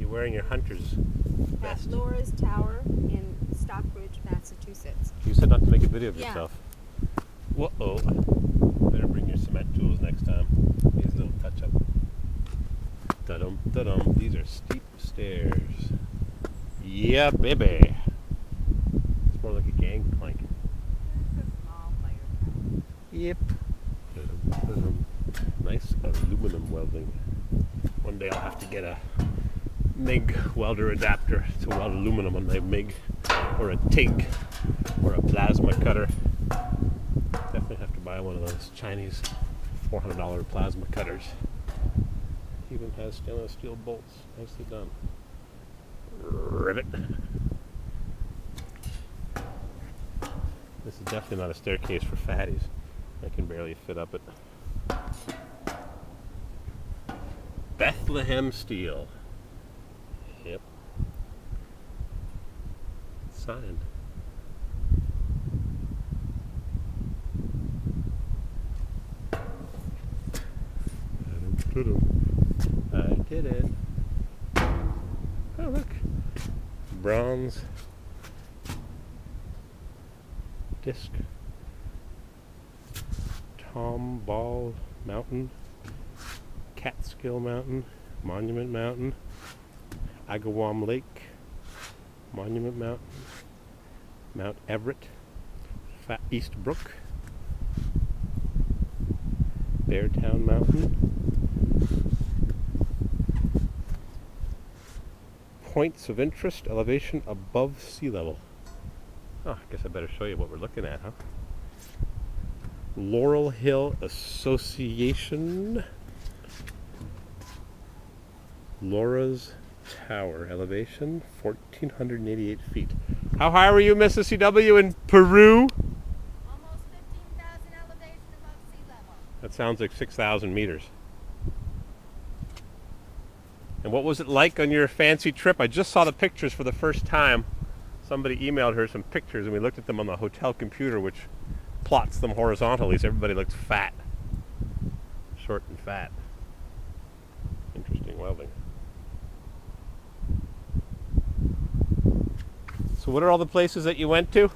You're wearing your hunter's vest. At Laura's Tower in Stockbridge, Massachusetts. You said not to make a video of Yeah. yourself. Whoa. Better bring your cement tools next time. Here's a little touch up. Da-dum, da-dum. These are steep stairs. Yeah, baby. It's more like a gangplank. It's a small fire. Yep. Da-dum, da-dum. Nice aluminum welding. One day I'll have to get a MIG welder adapter to weld aluminum on my MIG, or a TIG, or a plasma cutter. Definitely have to buy one of those Chinese $400 plasma cutters. Even has stainless steel bolts. Nicely done. Rivet. This is definitely not a staircase for fatties. I can barely fit up it. Bethlehem steel. Yep. Signed. I did it. Oh, look. Bronze disc. Tom Ball Mountain. Catskill Mountain. Monument Mountain. Agawam Lake. Monument Mountain. Mount Everett. East Brook. Beartown Mountain. Points of interest, elevation above sea level. Oh, I guess I better show you what we're looking at, huh? Laurel Hill Association. Laura's Tower, elevation 1,488 feet. How high were you, Mrs. CW, in Peru? Almost 15,000 elevation above sea level. That sounds like 6,000 meters. And what was it like on your fancy trip? I just saw the pictures for the first time. Somebody emailed her some pictures and we looked at them on the hotel computer, which plots them horizontally so everybody looks fat. Short and fat. Interesting welding. So what are all the places that you went to?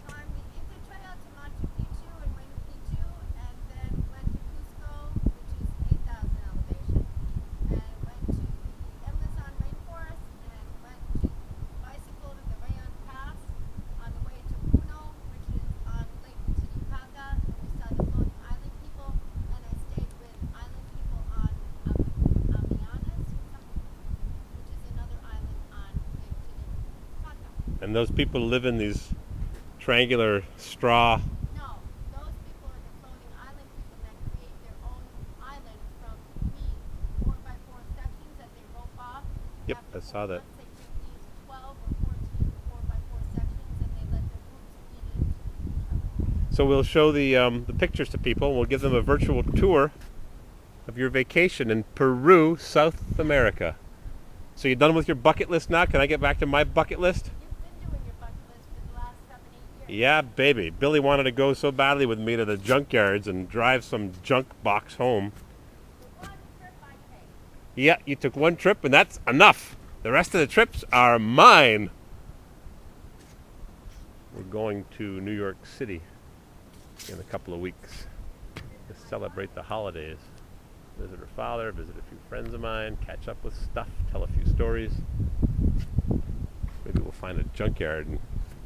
Climbed the Inca Trail to Machu Picchu and Huayna Picchu, and then went to Cusco, which is 8,000 elevation, and went to the Amazon rainforest, and went to bicycle to the Rayon Pass on the way to Puno, which is on Lake Titicaca. We saw the floating island people, and I stayed with island people on Amianas, which is another island on Lake Titicaca. And those people live in these triangular straw. No, those people are the floating island people that create their own island from being 4x4 sections that they rope off. Yep, I saw that. Once they pick these 12 or 14 4x4 sections and they let their groups feed into each other. So we'll show the pictures to people. And we'll give them a virtual tour of your vacation in Peru, South America. So you're done with your bucket list now? Can I get back to my bucket list? You've been doing your bucket list for the last 7, 8 years. Yeah, baby. Billy wanted to go so badly with me to the junkyards and drive some junk box home. The one trip I paid. Yeah, you took one trip and that's enough. The rest of the trips are mine. We're going to New York City in a couple of weeks to celebrate the holidays. Visit her father, visit a few friends of mine, catch up with stuff, tell a few stories. Maybe we'll find a junkyard and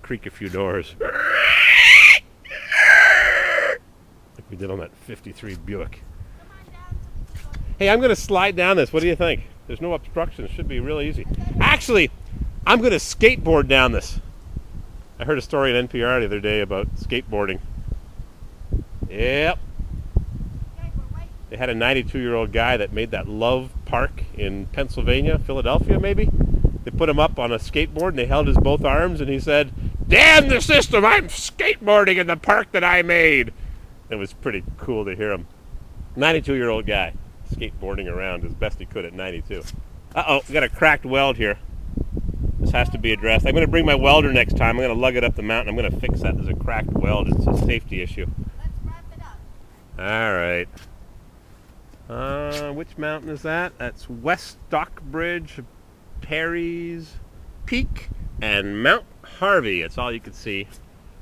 creak a few doors. Like we did on that 53 Buick. Come on down to the floating. Hey, I'm going to slide down this. What do you think? There's no obstructions. Should be real easy. Actually, I'm going to skateboard down this. I heard a story on NPR the other day about skateboarding. Yep. Okay, we're waiting. They had a 92-year-old guy that made that Love Park in Pennsylvania, Philadelphia maybe. They put him up on a skateboard and they held his both arms and he said, "Damn the system, I'm skateboarding in the park that I made." It was pretty cool to hear him. 92-year-old guy skateboarding around as best he could at 92. Uh-oh, we got a cracked weld here. This has to be addressed. I'm going to bring my welder next time. I'm going to lug it up the mountain. I'm going to fix that. There's a cracked weld. It's a safety issue. Let's wrap it up. All right. Which mountain is that? That's West Stockbridge, Perry's Peak, and Mount Harvey. It's all you can see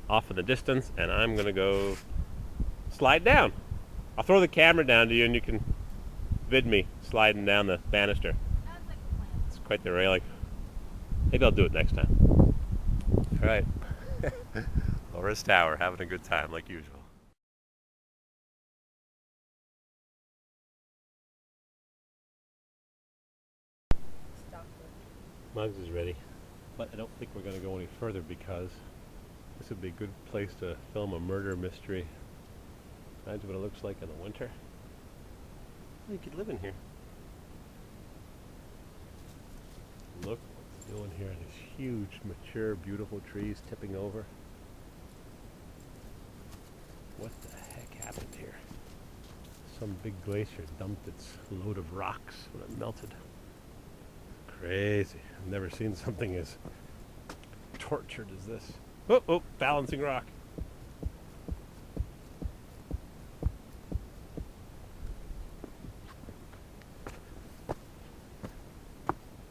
off in the distance, and I'm going to go slide down. I'll throw the camera down to you and you can vid me sliding down the banister. Sounds like a plan. It's quite the railing. Maybe I'll do it next time. All right. Laura's Tower, having a good time like usual. Muggs is ready, but I don't think we're going to go any further because this would be a good place to film a murder mystery. Imagine what it looks like in the winter. You could live in here. Look what they're doing here. These huge, mature, beautiful trees tipping over. What the heck happened here? Some big glacier dumped its load of rocks when it melted. Crazy. I've never seen something as tortured as this. Oh, oh, balancing rock.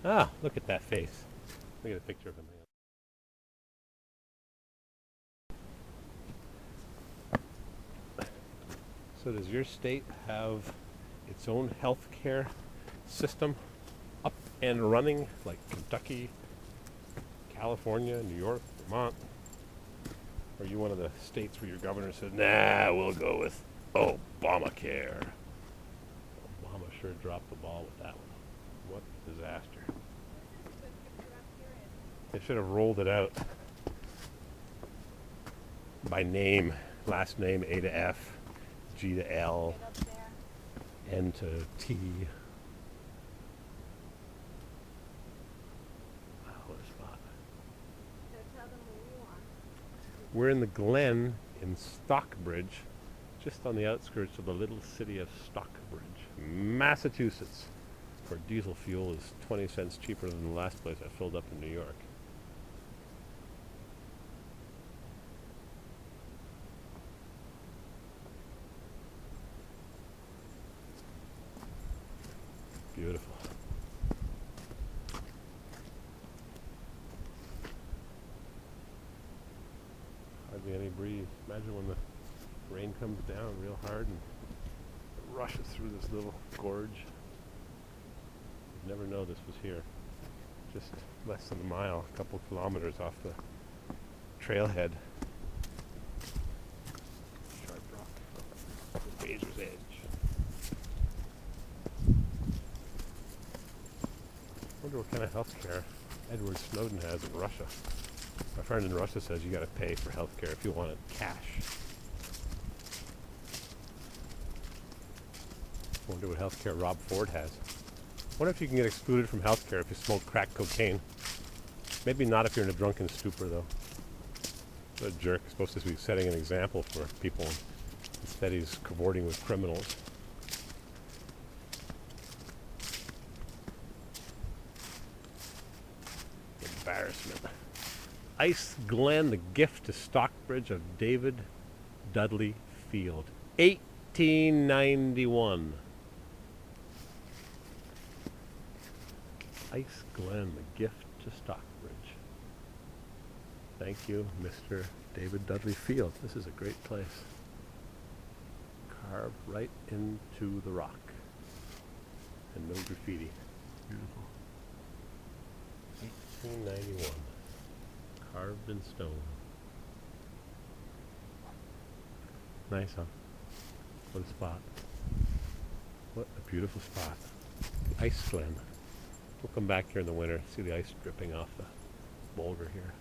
Ah, look at that face. Let me get a picture of him. So does your state have its own health care system up and running like Kentucky, California, New York, Vermont? Or are you one of the states where your governor said, nah, we'll go with Obamacare? Obama sure dropped the ball with that one. What a disaster. They should have rolled it out by name, last name A to F, G to L, N to T. Wow, what a spot. So tell them where you are. We're in the Glen in Stockbridge, just on the outskirts of the little city of Stockbridge, Massachusetts, where diesel fuel is 20 cents cheaper than the last place I filled up in New York. Beautiful. Hardly any breeze. Imagine when the rain comes down real hard and it rushes through this little gorge. You'd never know this was here. Just less than a mile, a couple kilometers off the trailhead. Sharp rock. The razor's edge. I wonder what kind of health care Edward Snowden has in Russia. My friend in Russia says you got to pay for health care if you want it cash. I wonder what health care Rob Ford has. I wonder if you can get excluded from health care if you smoke crack cocaine. Maybe not if you're in a drunken stupor, though. What a jerk. He's supposed to be setting an example for people. Instead, he's cavorting with criminals. Embarrassment. Ice Glen, the gift to Stockbridge of David Dudley Field. 1891. Ice Glen, the gift to Stockbridge. Thank you, Mr. David Dudley Field. This is a great place. Carved right into the rock. And no graffiti. Beautiful. 1891. Carved in stone. Nice, huh? What a spot. What a beautiful spot. The Ice Glen. We'll come back here in the winter, see the ice dripping off the boulder here.